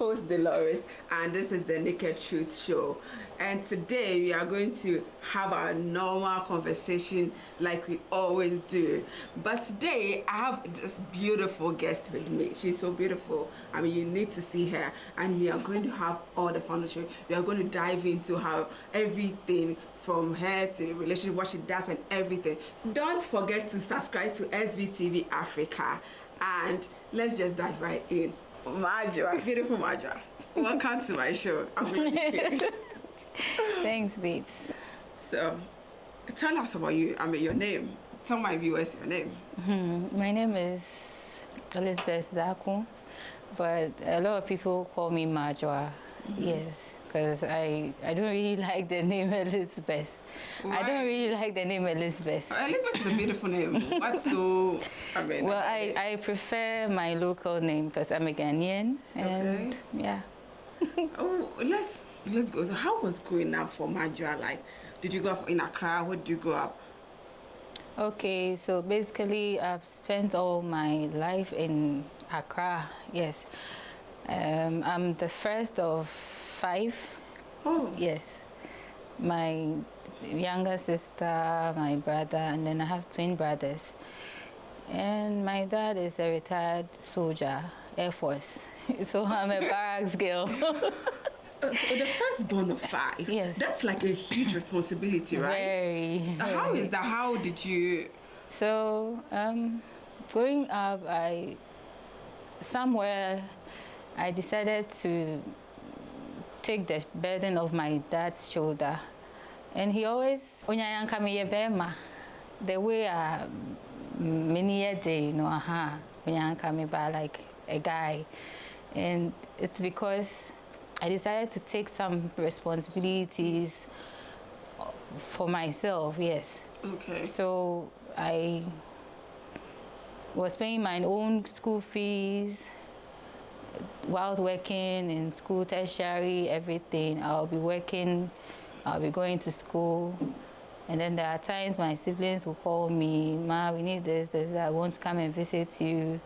host Dolores, and this is the Naked Truth Show. And today we are going to have our normal conversation like we always do. But today I have this beautiful guest with me. She's so beautiful. I mean, you need to see her. And we are going to have all the fun. We are going to dive into her everything, from her to the relationship, what she does and everything. So don't forget to subscribe to SVTV Africa. And let's just dive right in. Marjorie, beautiful Marjorie. Welcome to my show. I'm really here. Thanks, babes. So, tell us about you. I mean, your name. Tell my viewers your name. My name is Elizabeth Daku, but a lot of people call me Marjorie. Yes, because I don't really like the name Elizabeth. Why? I don't really like the name Elizabeth. Elizabeth is a beautiful name. What's so, I mean... Well, I prefer my local name because I'm a Ghanaian. And okay. Yeah. Oh, let's go. So how was growing up for Marjorie? Like, did you grow up in Accra? Where did you grow up? Okay, so basically I've spent all my life in Accra. Yes. I'm the first of 5. Oh. Yes. My younger sister, my brother, and then I have twin brothers. And my dad is a retired soldier, Air Force. So I'm a barracks girl. So the firstborn of 5. Yes. That's like a huge responsibility, right? Very. How is that? How did you... So, growing up, I decided to take the burden of my dad's shoulder. And he always, the way many a day, you know, by like a guy. And it's because I decided to take some responsibilities for myself, yes. Okay. So I was paying my own school fees whilst working in school, tertiary, everything. I'll be working, I'll be going to school. And then there are times my siblings will call me, Ma, we need this, I want to come and visit you.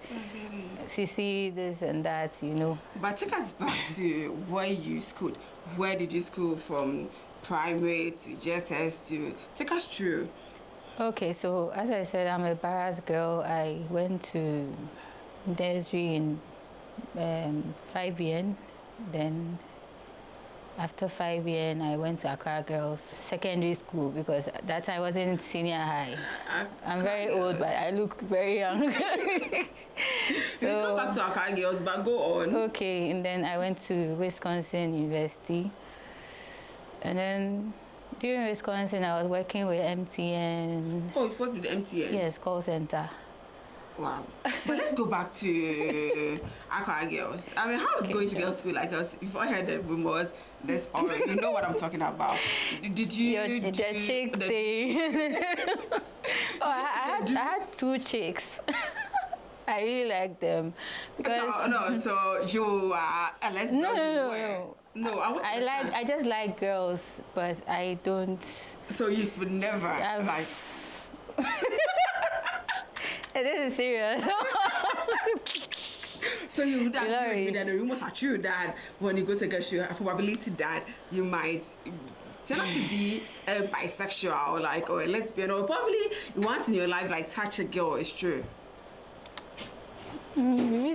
See this and that, you know. But take us back to where you schooled. Where did you school from primary to JSS to... Take us through. Okay, so as I said, I'm a barracks girl. I went to nursery in 5 then after 5 years, I went to Accra Girls Secondary School because that time I was in senior high. I'm very old, but I look very young. So you go back to Accra Girls, but go on. Okay, and then I went to Wisconsin University. And then during Wisconsin, I was working with MTN. Oh, you worked with MTN? Yes, call center. Wow. But let's go back to Accra Girls. I mean, how was going to girls' school like us? Before I heard the rumors, there's already, you know what I'm talking about. Did you... The chick thing. Oh, I had 2 chicks. I really like them. Because no, so you are a lesbian? No, I just like girls, but I don't... So you've never like... This is serious. So you would agree that the rumors are true that when you go to a girl show, a probability that you might turn out to be a bisexual, like, or a lesbian, or probably once in your life, like, touch a girl is true. You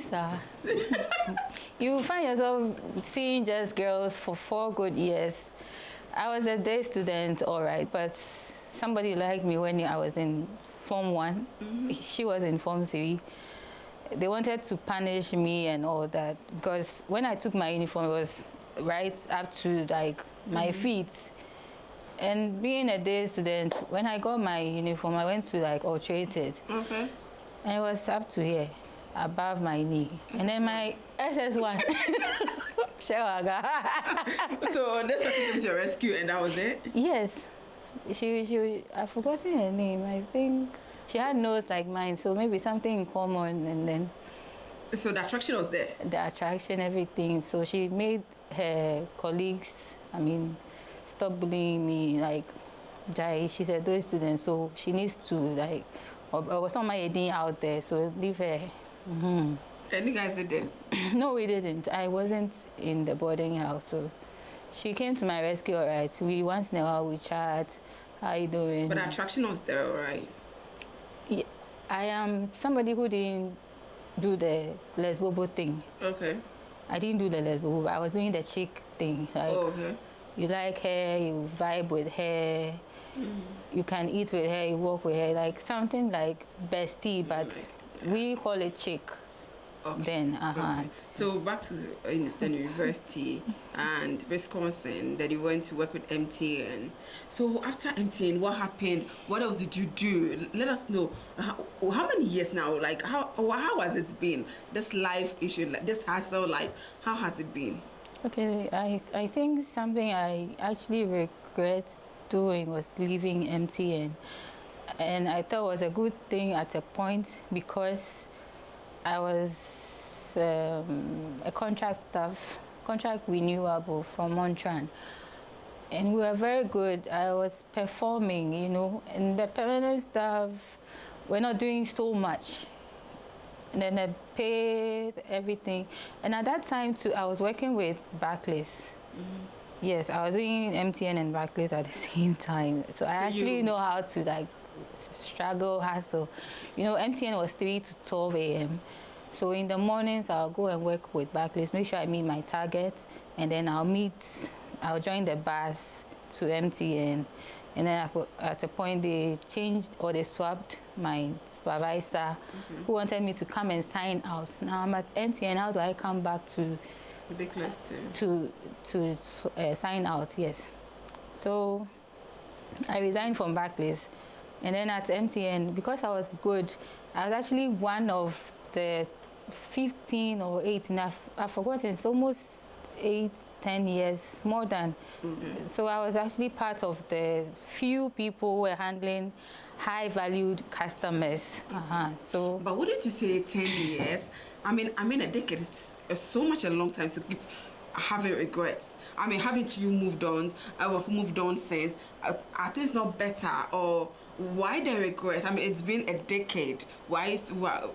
find yourself seeing just girls for 4 good years. I was a day student, all right, but somebody liked me when I was in Form 1. Mm-hmm. She was in Form 3. They wanted to punish me and all that because when I took my uniform, it was right up to like my feet. And being a day student, when I got my uniform, I went to like alterated. Okay. And it was up to here, above my knee. SS1. And then my SS1. So this person came to your rescue and that was it? Yes. She I've forgotten her name. I think she had nose like mine, so maybe something in common. And then so the attraction was there? The attraction, everything. So she made her colleagues, stop bullying me, like, she said those students, so she needs to, like, or somebody out there, so leave her. Mm-hmm. And you guys didn't? No, we didn't. I wasn't in the boarding house, so she came to my rescue, all right. We once in a while we chat, how you doing? But attraction was there, right? Yeah, I am somebody who didn't do the lesbobo thing. Okay. I didn't do the lesbobo, but I was doing the chick thing. Like, okay. you like her, you vibe with her, you can eat with her, you walk with her, like something like bestie, but we call it chick. Okay. Then, Okay. So back to the university and Wisconsin, that you went to work with MTN. So after MTN, what happened? What else did you do? Let us know. How many years now? Like how has it been? This life issue, like this hassle life, how has it been? Okay, I think something I actually regret doing was leaving MTN. And I thought it was a good thing at a point because I was a contract renewable from Montran. And we were very good. I was performing, you know, and the permanent staff were not doing so much. And then they paid everything. And at that time too, I was working with Barclays. Yes, I was doing MTN and Barclays at the same time. So I actually know how to like struggle, hustle. You know, MTN was 3 to 12 a.m. So in the mornings, I'll go and work with Barclays, make sure I meet my target, and then I'll join the bus to MTN. And then at a point, they changed or they swapped my supervisor who wanted me to come and sign out. Now I'm at MTN, how do I come back to Ridiculous to sign out? Yes. So I resigned from Barclays. And then at MTN, because I was good, I was actually one of the 15 or 18, I've forgotten, it's almost 8-10 years, more than. So I was actually part of the few people who were handling high valued customers. So, but wouldn't you say 10 years? I mean a decade is so much a long time to keep having regrets. I mean, haven't you moved on? Moved on since. Are things not better, or why the regret? I mean, it's been a decade. Why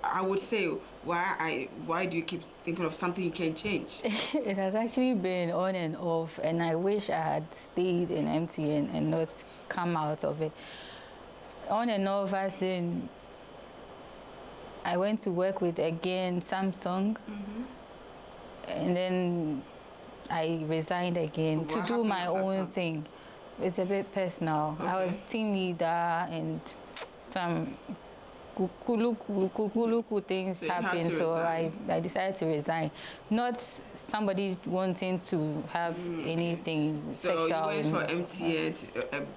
I would say why do you keep thinking of something you can change? It has actually been on and off, and I wish I had stayed in MTN and not come out of it. On and off, as in, I went to work with again Samsung, and then I resigned again to do my own thing. It's a bit personal. Okay. I was team leader and some kukuluku things happened, so I decided to resign. Not somebody wanting to have anything sexual. So you went from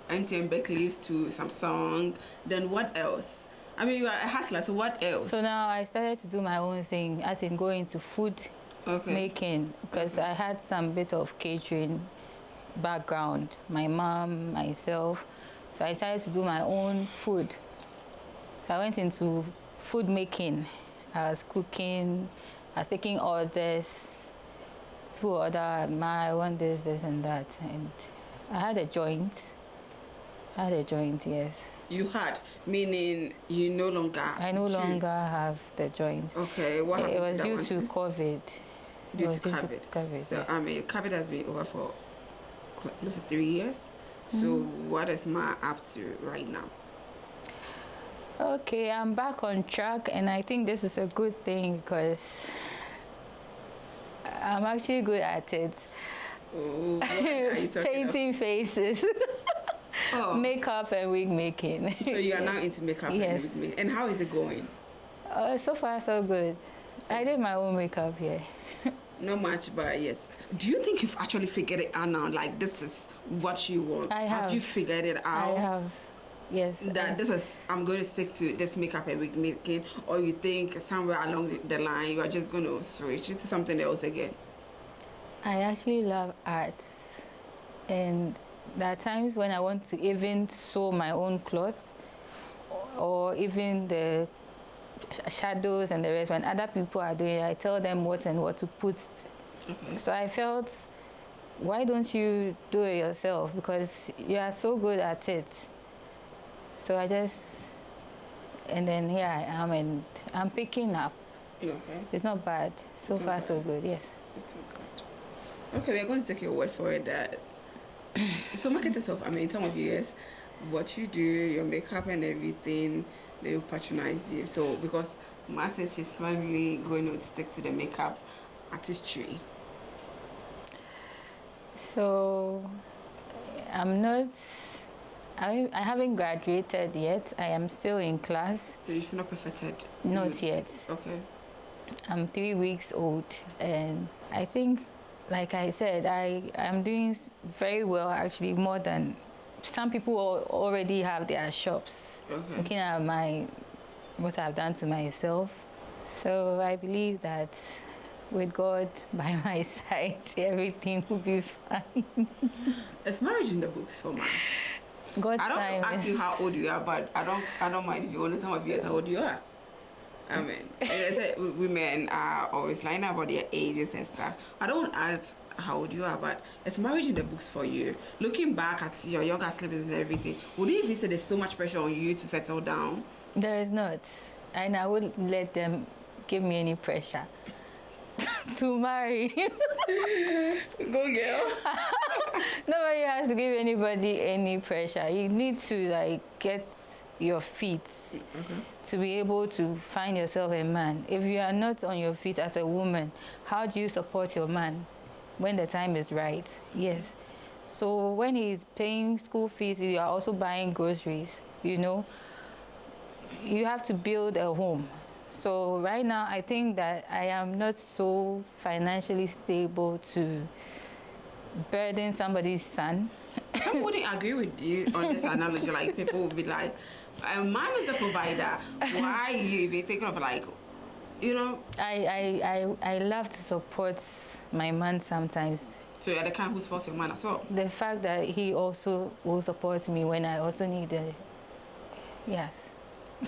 MTN Barclays to Samsung. Then what else? I mean, you are a hustler, so what else? So now I started to do my own thing, as in going into food making, because I had some bit of catering background, my mom, myself, so I decided to do my own food. So I went into food making. I was cooking, I was taking orders, people order, I want this and that, and I had a joint. Yes. You had, meaning you no longer? I no longer have the joint. Okay, what happened? It was due to COVID. Due to COVID. So yeah. I mean, COVID has been over for close to 3 years. So what is Ma up to right now? Okay, I'm back on track, and I think this is a good thing because I'm actually good at it. Oh, what are you painting faces. Makeup and wig making. So you are now into makeup and wig making. And how is it going? So far, so good. I did my own makeup here. Not much, but yes. Do you think you've actually figured it out now? Like, this is what you want? I have. Have you figured it out? I have. Yes. That this is, I'm going to stick to this makeup and wig making, or you think somewhere along the line you are just going to switch to something else again? I actually love arts, and there are times when I want to even sew my own clothes, or even the shadows and the rest. When other people are doing it, I tell them what to put. Okay. So I felt, why don't you do it yourself? Because you are so good at it. So I just, and then here I am, and I'm picking up. Okay. It's not bad. So It's not far, bad. so good. Yes. It's not bad. Okay, we're going to take your word for it that. So market yourself. I mean, in terms of years, what you do, your makeup and everything, they will patronize you. So because Ma says she's finally going to stick to the makeup artistry. So I'm not. I haven't graduated yet. I am still in class. So you've not perfected? Not yet. Okay. I'm 3 weeks old, and I think, like I said, I'm doing very well, actually, more than some people already have their shops. Okay. Looking at what I've done to myself. So I believe that with God by my side, everything will be fine. Is marriage in the books for man? God's I don't time ask you how old you are, but I don't mind if you want to tell my viewers how old you are. I mean, I said women are always lying about their ages and stuff. I don't ask how old you are, but it's marriage in the books for you. Looking back at your younger siblings and everything, would you even say there's so much pressure on you to settle down? There is not, and I wouldn't let them give me any pressure to marry. Go girl. Nobody has to give anybody any pressure. You need to get your feet to be able to find yourself a man. If you are not on your feet as a woman, how do you support your man when the time is right? Yes. So when he's paying school fees, you are also buying groceries, you have to build a home. So right now, I think that I am not so financially stable to burden somebody's son. Some wouldn't agree with you on this analogy. Like people would be like, a man is the provider. Why are you even thinking of I love to support my man sometimes. So you're the kind who supports your man as well. The fact that he also will support me when I also need it. Yes.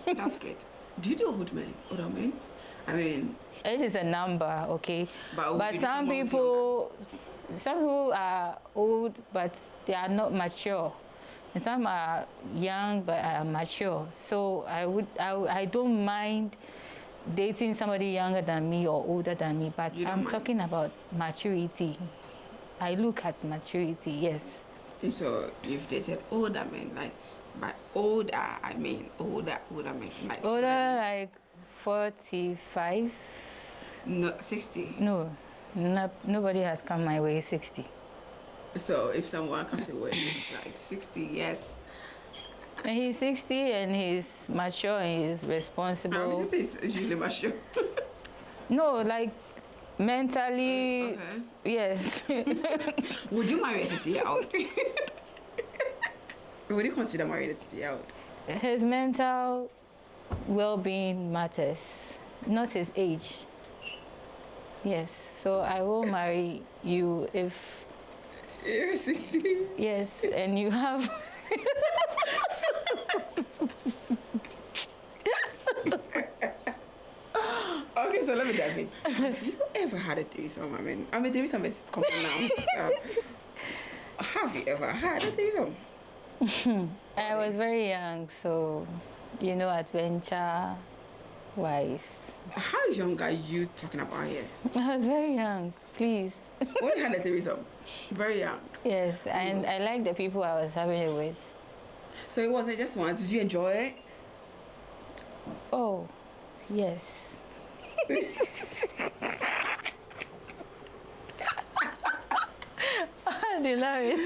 That's great. Do you do older men? I mean, age is a number, okay? But some people are old, but they are not mature. And some are young, but are mature. So I don't mind dating somebody younger than me or older than me, but I'm talking about maturity. I look at maturity, yes. So you've dated older men, by older, I mean older men. Older, like 45? No, 60. No, nobody has come my way 60. So if someone comes your way, it's like 60, yes. And he's 60 and he's mature and he's responsible. 60 is usually mature. No, like mentally, Okay. Yes. Would you marry a 60-year-old? Would you consider marrying a 60-year-old? His mental well-being matters, not his age. Yes, so I will marry you if... You're 60. Yes, and you have... Okay, so let me dive in. Have you ever had a threesome? I mean, threesome is common now. So, have you ever had a threesome? I was very young, so, adventure-wise. How young are you talking about here? I was very young, please. When you had a threesome? Very young. Yes, and I liked the people I was having it with. So it wasn't just once. Did you enjoy it? Oh, yes. They love it.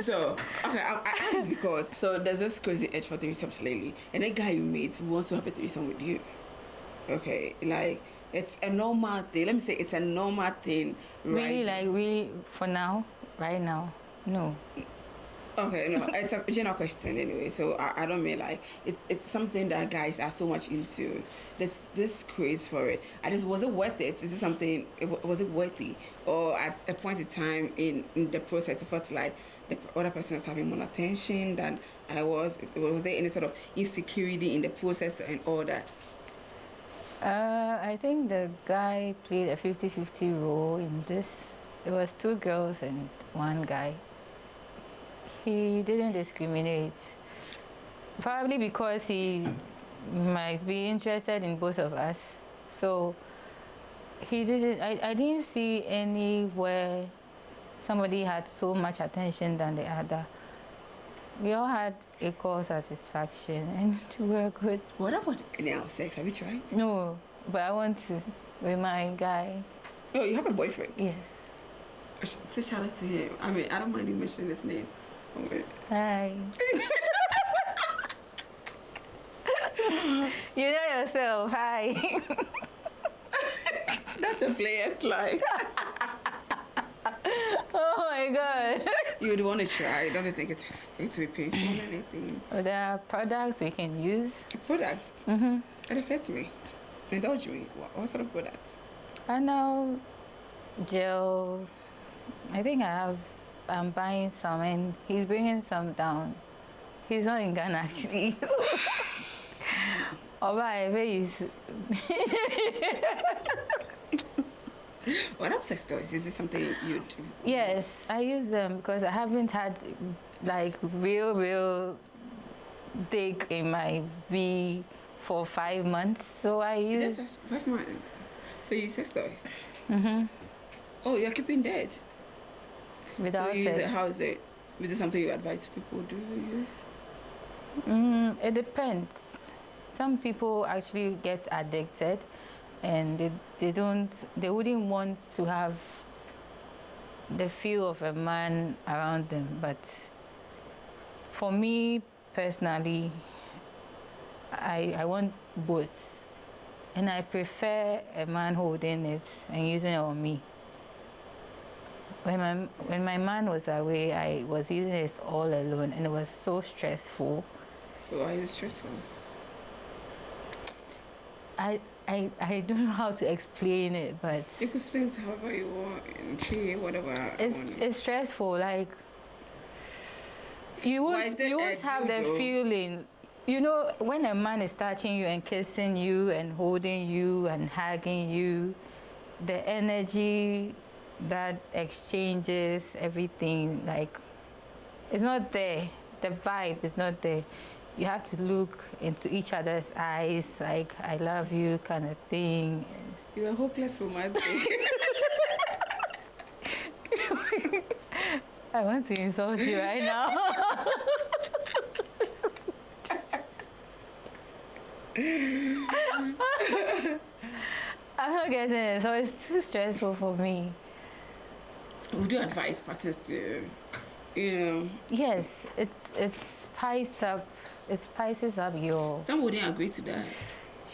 So, okay, I asked because, so there's this crazy edge for threesomes lately, and a guy you meet wants to have a threesome with you. Okay, it's a normal thing. Let me say it's a normal thing, right? Really, for now, right now, no. Okay, no, it's a general question anyway, so I don't mean it's something that guys are so much into. This craze for it. Was it worth it? Is it something, was it worthy? Or at a point in time in the process, you felt like the other person was having more attention than I was? Was there any sort of insecurity in the process and all that? I think the guy played a 50-50 role in this. It was 2 girls and 1 guy. He didn't discriminate. Probably because he might be interested in both of us. So he didn't. I didn't see anywhere somebody had so much attention than the other. We all had equal satisfaction, and we were good. What about anal sex? Have you tried? No, but I want to with my guy. Oh, you have a boyfriend? Yes. Say shout out to him. I mean, I don't mind you mentioning his name. Hi. You know yourself. Hi. That's a player's life. Oh my God. You would want to try. Don't you think it's be painful or anything? Well, there are products we can use. Product? Mm-hmm. Educate me. Indulge me. What sort of product? I know gel. I think I'm buying some and he's bringing some down. He's not in Ghana actually. What about sex toys? Is it something you do? Yes, I use them because I haven't had like real dick in my V for 5 months. So I use... Just 5 months? So you use sex toys? Mm-hmm. Oh, you're keeping that? Without so you use sex. it, how is it? Is it something you advise people to use? It depends. Some people actually get addicted and they wouldn't want to have the feel of a man around them. But for me personally, I want both. And I prefer a man holding it and using it on me. When my man was away, I was using it all alone and it was so stressful. Why is it stressful? I don't know how to explain it, but you could spend however you want and tree, whatever. It's stressful. Like you won't have the feeling. You know, when a man is touching you and kissing you and holding you and hugging you, the energy that exchanges everything, like it's not there. The vibe is not there. You have to look into each other's eyes, like I love you kind of thing. You're a hopeless romantic. I want to insult you right now. I'm not getting it, so it's too stressful for me. Would you advise partners to, Yes, it spices up your... Some wouldn't agree to that.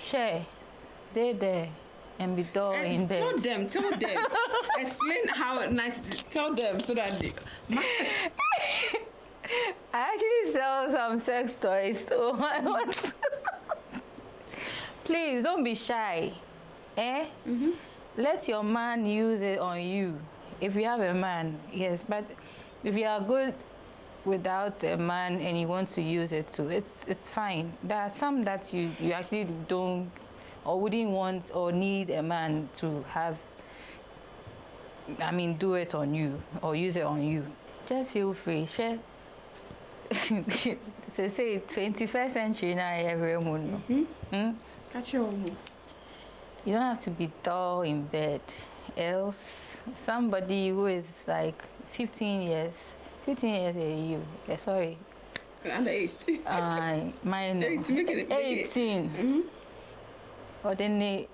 Share. They're there and be dull in bed. Tell them. Explain how nice it is. Tell them so that I actually sell some sex toys, so I want... Please, don't be shy. Mm-hmm. Let your man use it on you. If you have a man, yes. But if you are good without a man and you want to use it too, it's fine. There are some that you actually don't or wouldn't want or need a man to have, do it on you or use it on you. Just feel free. Share. So say 21st century now everyone. Catch your You don't have to be dull in bed. Else somebody who is like 15 years a year. Sorry. Underage. Mine 18. Mm-hmm. Or then they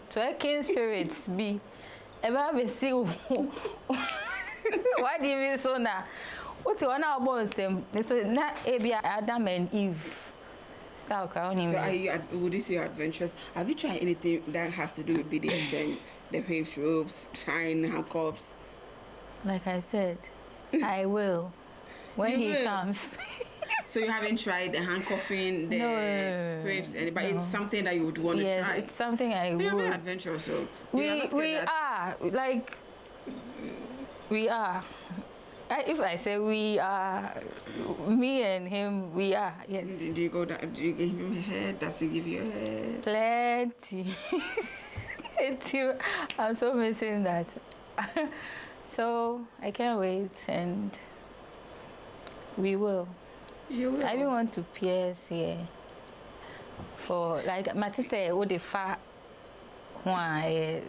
twerking spirits be ever be see. Why do you mean so now? What's one our bones them? So na Adam and Eve. So would you say you're adventurous? Have you tried anything that has to do with BDSM? The waves, ropes, tying, handcuffs? Like I said, I will when he comes. So you haven't tried the handcuffing, the rapes, but it's something that you would want to try. It's something I would. You're adventurous, so we are like we are. If I say we are, me and him, we are, yes. Do you go down? Do you give him a head? Does he give you a head? Plenty. I'm so missing that. So I can't wait, and we will. You will. I even want to pierce here. For like Matty say, what the fat why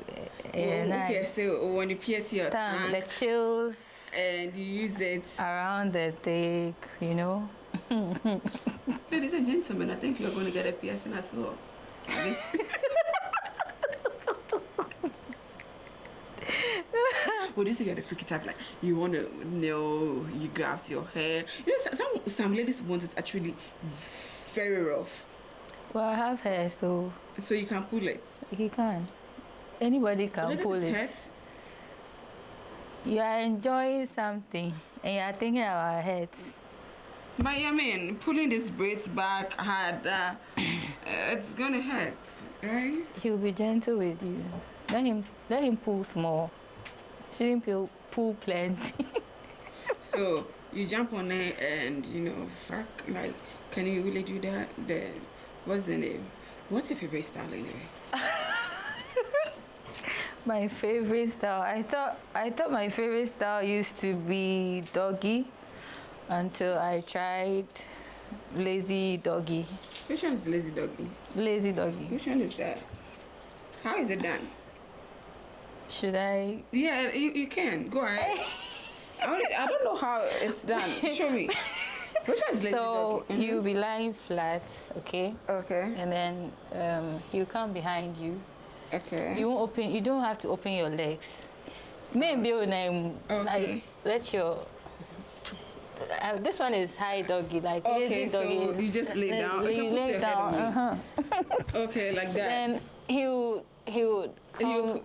Pierce, when you pierce your tongue, the chills and you use it around the dick, you know. Ladies and gentlemen, I think you're going to get a piercing as well. Would you say you're the freaky type, like you want to know, you grabs your hair? You know, some ladies want it actually very rough. Well, I have hair, so you can pull it. He can. Anybody can pull it. Hurt? You are enjoying something, and you are thinking about heads. But I mean, pulling this braids back hard, it's gonna hurt, right? He'll be gentle with you. Let him pull small. Shouldn't pull plenty. So you jump on it and fuck. Like, can you really do that? What's the name? What's your favorite style anyway? My favorite style. I thought my favorite style used to be doggy until I tried lazy doggy. Which one is lazy doggy? Lazy doggy. Which one is that? How is it done? Should I? Yeah, you can. Go ahead. I don't know how it's done. Show me. Which one is lazy doggy? So you'll be lying flat, okay? Okay. And then he'll come behind you. Okay. You don't have to open your legs. Maybe like let your this one is high doggy, like lazy doggy. So you just lay down. You lay down. Okay, like that. Then he would come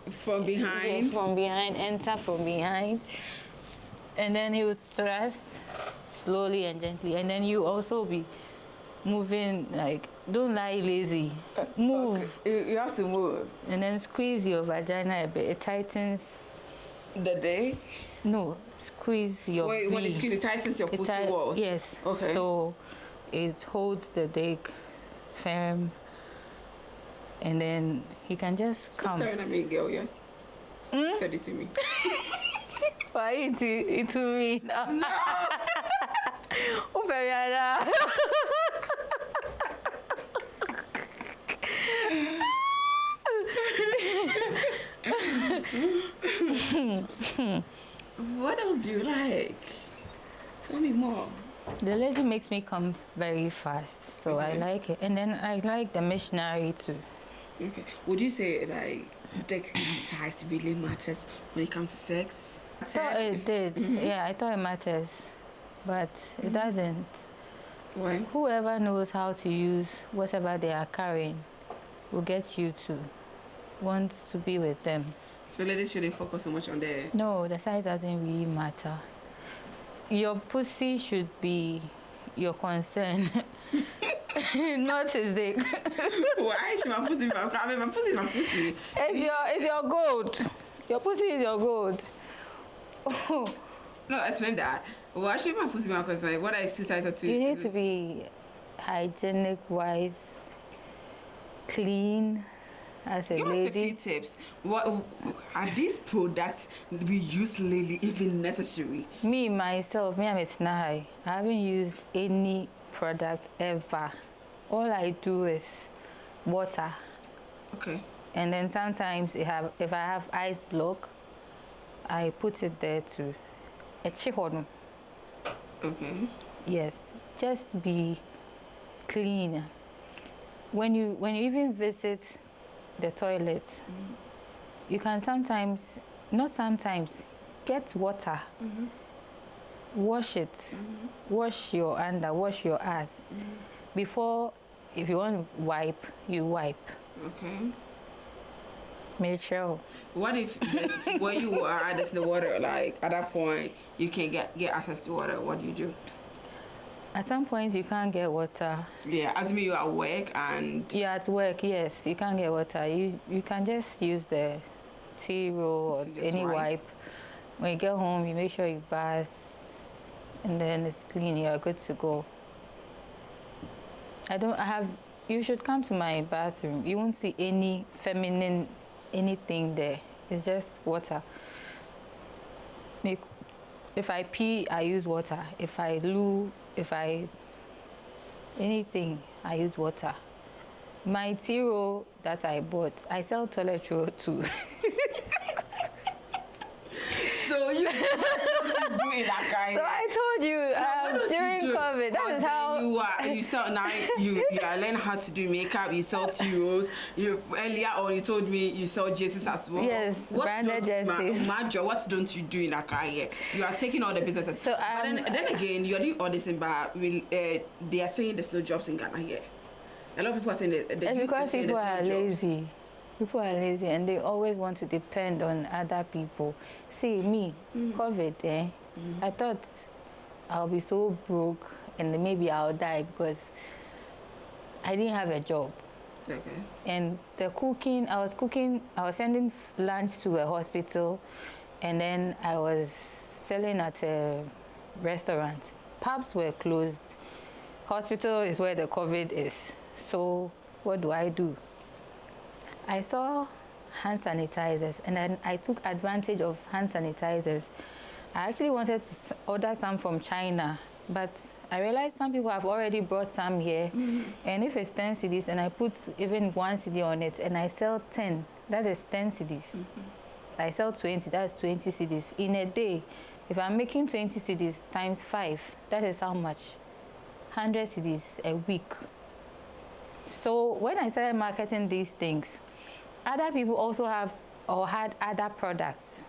from behind. From behind, enter from behind, and then he would thrust slowly and gently, and then you also be moving, like, don't lie lazy. Move. Okay. You have to move. And then squeeze your vagina a bit. It tightens. The day? No, squeeze your V. When you squeeze, it tightens your pussy walls? Yes. Okay. So it holds the dick firm. And then he can just come. Stop staring at me, girl, yes? Say this to me. Why it to me? No. What else do you like? Tell me more. The lazy makes me come very fast, so I like it. And then I like the missionary too. Okay. Would you say like dick size really matters when it comes to sex? I thought it did. Yeah, I thought it matters, but it doesn't. Why? Whoever knows how to use whatever they are carrying will get you to want to be with them. So ladies shouldn't focus so much on the... No, the size doesn't really matter. Your pussy should be your concern. Not his dick. Why should my pussy be my... I mean, my pussy is my pussy. It's your gold. Your pussy is your gold. No, explain that. Why should my pussy be my concern? What is too tight or too... You need to be hygienic-wise, clean as a lady. Give us a few tips. What are these products we use lately even necessary? Me, myself, I'm a snahai. I haven't used any product ever. All I do is water. Okay. And then sometimes if I have ice block, I put it there too. A chihono. Okay. Yes. Just be clean. When you even visit the toilet, you can get water. Wash it. Wash your under, wash your ass. Before, if you want to wipe, you wipe. Okay. Make sure. What if where you are, there's the water, like at that point you can get access to water? What do you do? At some point you can't get water. Yeah, assuming you're at work and... You're at work, yes, you can't get water. You can just use the tea roll or any wipe. When you get home, you make sure you bath, and then it's clean. You're good to go. You should come to my bathroom. You won't see any feminine anything there. It's just water. If I pee, I use water. If I loo, anything, I use water. my tea roll that I bought, I sell toilet roll too. So you do in Accra. So I told you during COVID, that is how you sell now. You are learning how to do makeup. You sell tea rolls. You earlier on you told me you sell jerseys as well. Yes, branded jerseys. Major, what don't you do in Accra here? You are taking all the businesses. So but then again, you are doing all this in Bar. They are saying there's no jobs in Ghana here. A lot of people are saying that because people are lazy. People are lazy and they always want to depend on other people. See, me, COVID, I thought I'll be so broke and then maybe I'll die because I didn't have a job. Okay. And the cooking, I was sending lunch to a hospital and then I was selling at a restaurant. Pubs were closed. Hospital is where the COVID is. So what do? I saw hand sanitizers and then I took advantage of hand sanitizers. I actually wanted to order some from China, but I realized some people have already brought some here. And if it's 10 cedis and I put even 1 cedi on it and I sell 10, that is 10 cedis. I sell 20, that's 20 cedis. In a day, if I'm making 20 cedis times 5, that is how much? 100 cedis a week. So when I started marketing these things, other people also have or had other products.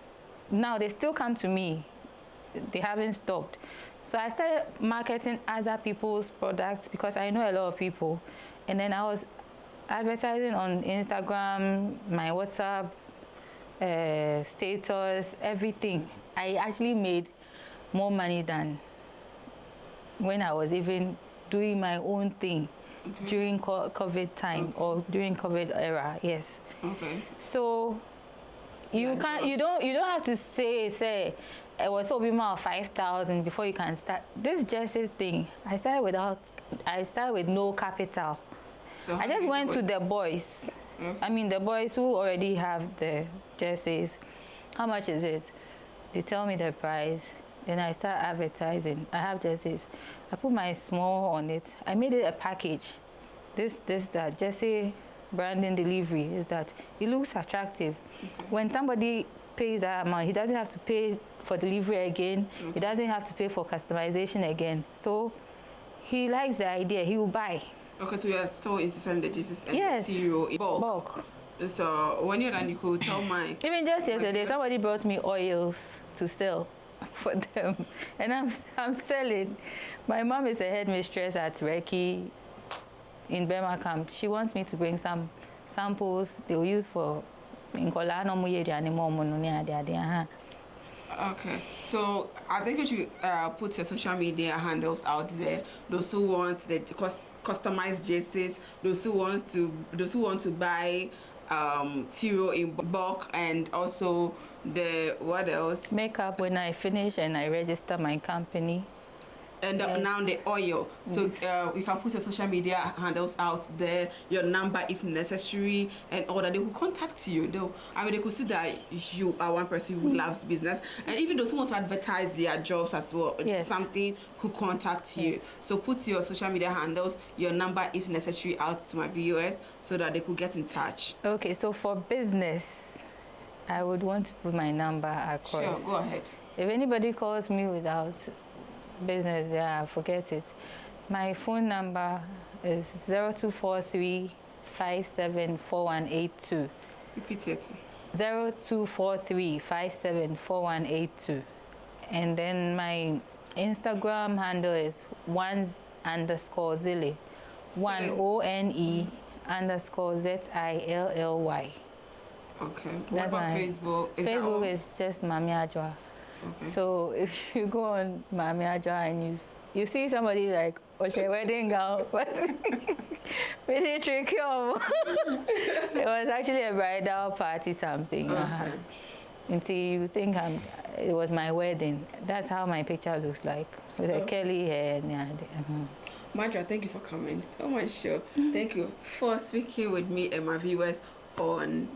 Now they still come to me. They haven't stopped. So I started marketing other people's products because I know a lot of people. And then I was advertising on Instagram, my WhatsApp, status, everything. I actually made more money than when I was even doing my own thing. During COVID time or during COVID era, yes. Okay. So you don't have to say it was over 5,000 before you can start this jersey thing. I started with no capital. So I just went to the boys. I mean the boys who already have the jerseys. How much is it? They tell me the price. Then I start advertising. I have jerseys. I put my small on it. I made it a package. That jersey branding delivery is that it looks attractive. When somebody pays that amount, he doesn't have to pay for delivery again. He doesn't have to pay for customization again. So he likes the idea. He will buy. Okay, so you are so into selling the jerseys and yes. the material in bulk. So when you're done, you could tell my... Even just yesterday, somebody brought me oils to sell for them, and I'm selling. My mom is a headmistress at Reiki in Burma camp. She wants me to bring some samples they will use for Okay, so I think you should put your social media handles out there. Those who want the customized jerseys, those who want to buy tiro in bulk, and also the what else? Makeup when I finish and I register my company. And now the oil. So you can put your social media handles out there, your number if necessary, and all that. They will contact you. They could see that you are one person who loves business, and even those who want to advertise their jobs as well. Yes. Something who contact you. Yes. So put your social media handles, your number if necessary, out to my viewers so that they could get in touch. Okay, so for business, I would want to put my number across. Sure, go ahead. If anybody calls me without business, yeah, forget it. My phone number is 0243 574182. Repeat it. 0243 574182. And then my Instagram handle is ones_zilly. 1ONE_ZILLY. Okay. What about Facebook? Facebook is just Mami Ajwa. Okay. So if you go on Mami Ajwa and you see somebody like Oche wedding gown, but really tricky. It was actually a bridal party something. Okay. Until you think it was my wedding. That's how my picture looks like with a curly hair. Madra, thank you for coming to my show. Thank you for speaking with me and my viewers on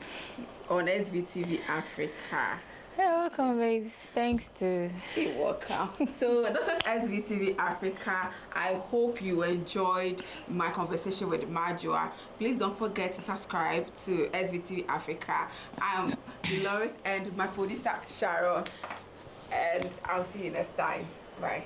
SVTV Africa. You're welcome, babes. Thanks to. You're welcome. So this is SVTV Africa. I hope you enjoyed my conversation with Majua. Please don't forget to subscribe to SVTV Africa. I'm Dolores and my producer Sharon, and I'll see you next time. Bye.